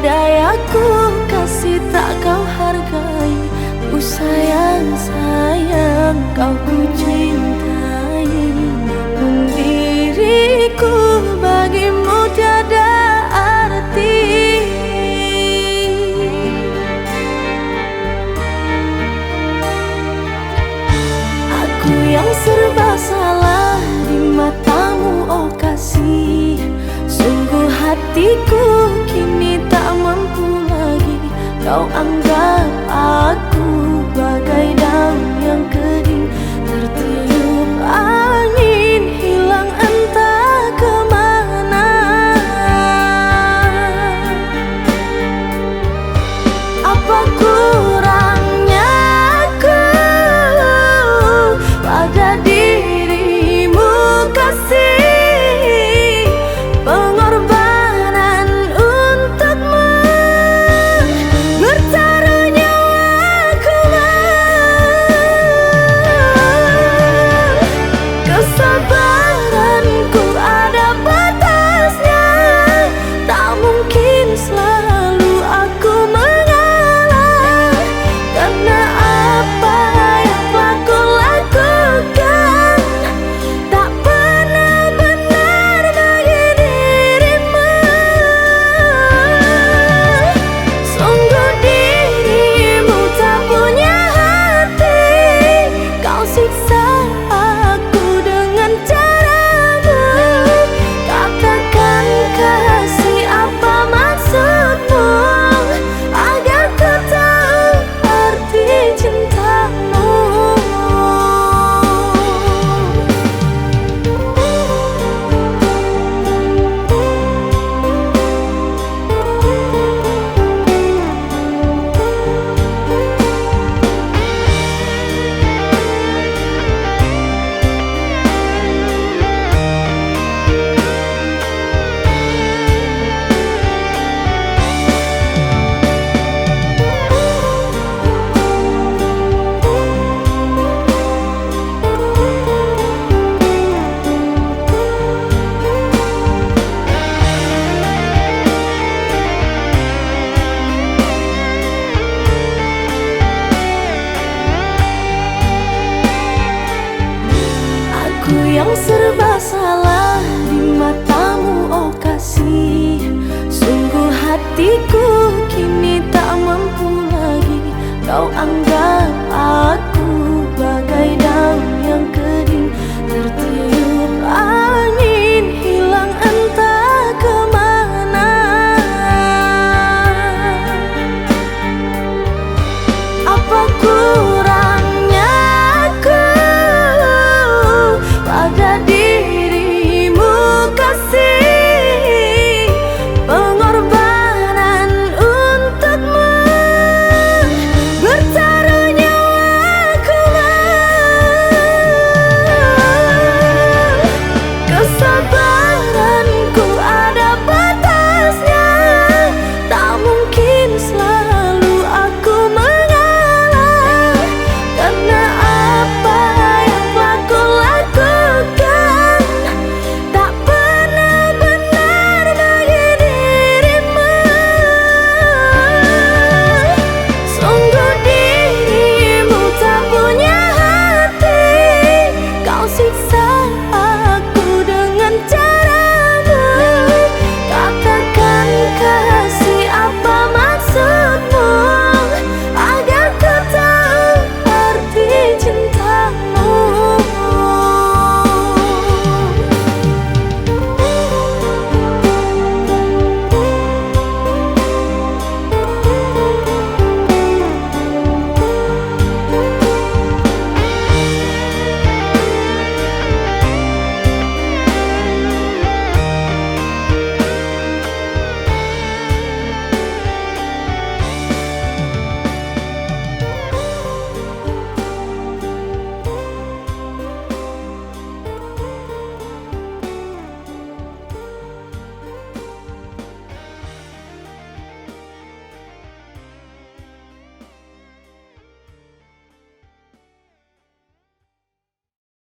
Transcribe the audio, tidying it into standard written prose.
daya ku kasih tak kau hargai. Ku sayang, sayang kau ku cintai. Diriku bagimu tiada arti. Aku yang serba salah di matamu, oh kasih. Sungguh hatiku kini tak mampu lagi. Kau anggap aku bagai daun yang kering, tertiup angin hilang entah kemana. Apa kurangnya aku pada dirimu kasih? Pengorbanan untukmu, bertaruh nyawaku. Kesabaranku ada batasnya, tak mungkin selalu aku mengalah. Karena apa yang telah kulakukan tak pernah benar bagi dirimu. Sungguh dirimu tak punya hati. Kau siksa aku dengan caramu. Katakan kasih, apa maksudmu, agar ku tahu arti cintamu. Aku yang